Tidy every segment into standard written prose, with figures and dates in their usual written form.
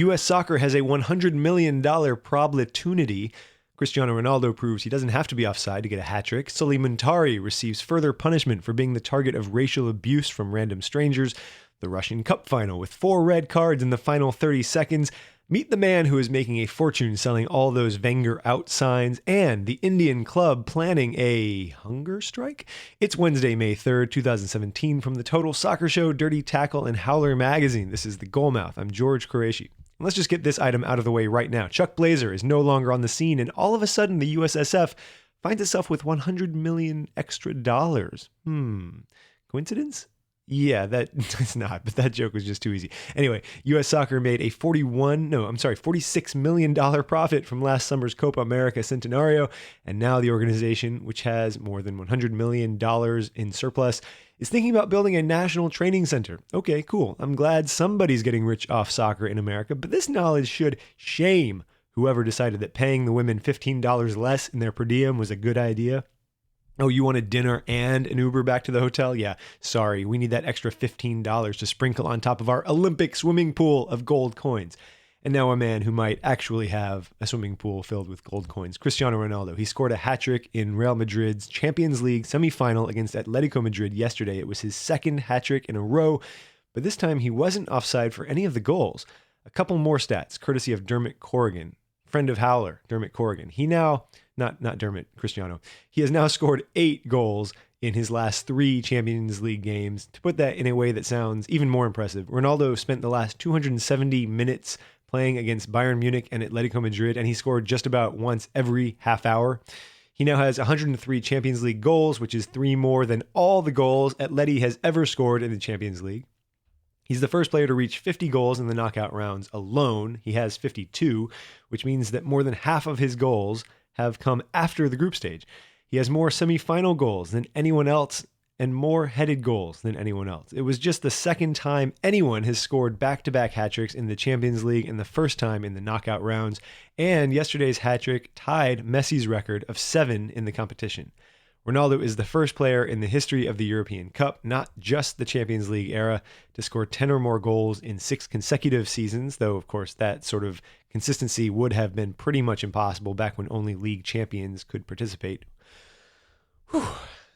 U.S. soccer has a $100 million problitunity. Cristiano Ronaldo proves he doesn't have to be offside to get a hat-trick. Sulley Muntari receives further punishment for being the target of racial abuse from random strangers. The Russian Cup final with 4 red cards in the final 30 seconds. Meet the man who is making a fortune selling all those Wenger Out signs, and the Indian club planning a hunger strike? It's Wednesday, May 3rd, 2017. From the Total Soccer Show, Dirty Tackle, and Howler Magazine, this is The Goalmouth. I'm George Qureshi. Let's just get this item out of the way right now. Chuck Blazer is no longer on the scene, and all of a sudden the USSF finds itself with $100 million extra dollars. Coincidence? Yeah, that's not, but that joke was just too easy. Anyway, U.S. Soccer made a $46 million profit from last summer's Copa America Centenario, and now the organization, which has more than $100 million in surplus, is thinking about building a national training center. Okay, cool. I'm glad somebody's getting rich off soccer in America, but this knowledge should shame whoever decided that paying the women $15 less in their per diem was a good idea. Oh, you wanted dinner and an Uber back to the hotel? Yeah, sorry. We need that extra $15 to sprinkle on top of our Olympic swimming pool of gold coins. And now a man who might actually have a swimming pool filled with gold coins, Cristiano Ronaldo. He scored a hat-trick in Real Madrid's Champions League semifinal against Atletico Madrid yesterday. It was his second hat-trick in a row, but this time he wasn't offside for any of the goals. A couple more stats, courtesy of Dermot Corrigan, friend of Howler, Dermot Corrigan. He now... Not Dermot, Cristiano. He has now scored 8 goals in his last 3 Champions League games. To put that in a way that sounds even more impressive, Ronaldo spent the last 270 minutes playing against Bayern Munich and Atletico Madrid, and he scored just about once every half hour. He now has 103 Champions League goals, which is 3 more than all the goals Atleti has ever scored in the Champions League. He's the first player to reach 50 goals in the knockout rounds alone. He has 52, which means that more than half of his goals have come after the group stage. He has more semi-final goals than anyone else and more headed goals than anyone else. It was just the second time anyone has scored back-to-back hat-tricks in the Champions League and the first time in the knockout rounds. And yesterday's hat-trick tied Messi's record of 7 in the competition. Ronaldo is the first player in the history of the European Cup, not just the Champions League era, to score 10 or more goals in 6 consecutive seasons, though, of course, that sort of consistency would have been pretty much impossible back when only league champions could participate. Whew,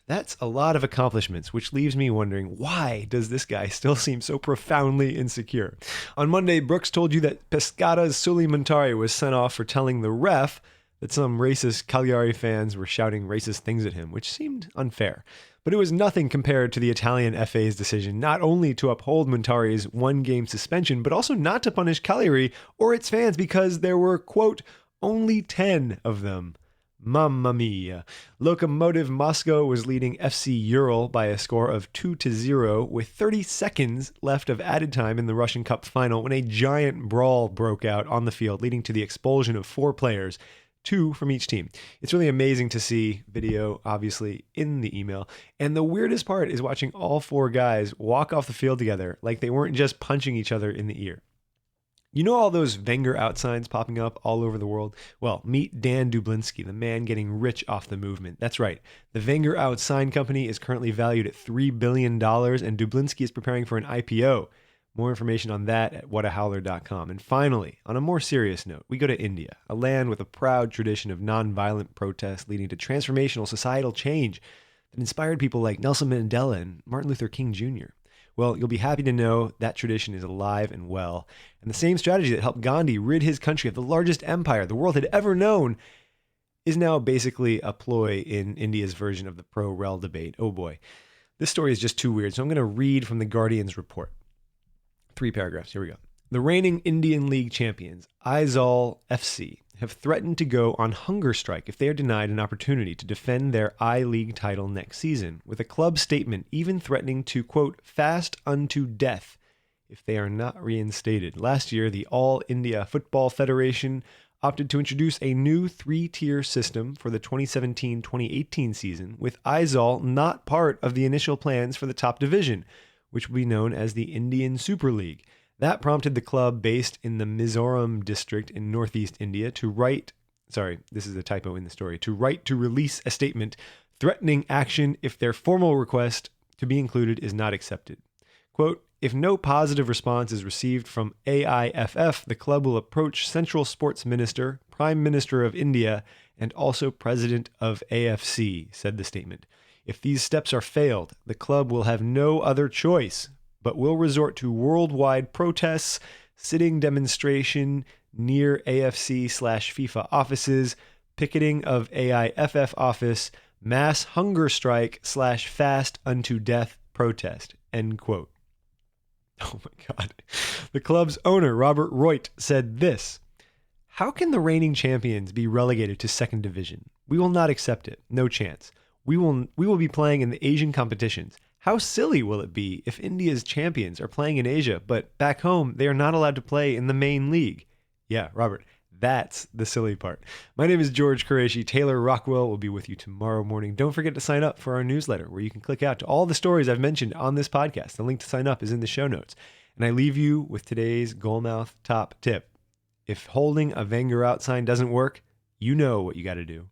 that's a lot of accomplishments, which leaves me wondering, why does this guy still seem so profoundly insecure? On Monday, Brooks told you that Pescada's Sulley Muntari was sent off for telling the ref that some racist Cagliari fans were shouting racist things at him, which seemed unfair. But it was nothing compared to the Italian FA's decision not only to uphold Muntari's 1-game suspension, but also not to punish Cagliari or its fans because there were, quote, only 10 of them. Mamma mia. Lokomotiv Moscow was leading FC Ural by a score of 2-0 with 30 seconds left of added time in the Russian Cup final when a giant brawl broke out on the field, leading to the expulsion of 4 players. 2 from each team. It's really amazing to see video, obviously, in the email. And the weirdest part is watching all 4 guys walk off the field together like they weren't just punching each other in the ear. You know all those Wenger Out signs popping up all over the world? Well, meet Dan Dublinsky, the man getting rich off the movement. That's right. The Wenger Out sign company is currently valued at $3 billion, and Dublinsky is preparing for an IPO. More information on that at whatahowler.com. And finally, on a more serious note, we go to India, a land with a proud tradition of nonviolent protest leading to transformational societal change that inspired people like Nelson Mandela and Martin Luther King Jr. Well, you'll be happy to know that tradition is alive and well. And the same strategy that helped Gandhi rid his country of the largest empire the world had ever known is now basically a ploy in India's version of the pro-rel debate. Oh boy. This story is just too weird, so I'm going to read from the Guardian's report. 3 paragraphs. Here we go. The reigning Indian League champions, Aizawl FC, have threatened to go on hunger strike if they are denied an opportunity to defend their I-League title next season, with a club statement even threatening to, quote, fast unto death if they are not reinstated. Last year, the All India Football Federation opted to introduce a new 3-tier system for the 2017-2018 season, with Aizawl not part of the initial plans for the top division, which will be known as the Indian Super League. That prompted the club based in the Mizoram district in northeast India to write to release a statement threatening action if their formal request to be included is not accepted. Quote, if no positive response is received from AIFF, the club will approach Central Sports Minister, Prime Minister of India, and also President of AFC, said the statement. If these steps are failed, the club will have no other choice, but will resort to worldwide protests, sitting demonstration near AFC/FIFA offices, picketing of AIFF office, mass hunger strike/fast unto death protest, end quote. Oh my God. The club's owner, Robert Reut, said this: how can the reigning champions be relegated to second division? We will not accept it. No chance. We will be playing in the Asian competitions. How silly will it be if India's champions are playing in Asia, but back home they are not allowed to play in the main league? Yeah, Robert, that's the silly part. My name is George Qureshi. Taylor Rockwell will be with you tomorrow morning. Don't forget to sign up for our newsletter, where you can click out to all the stories I've mentioned on this podcast. The link to sign up is in the show notes. And I leave you with today's Goalmouth top tip. If holding a Wenger Out sign doesn't work, you know what you got to do.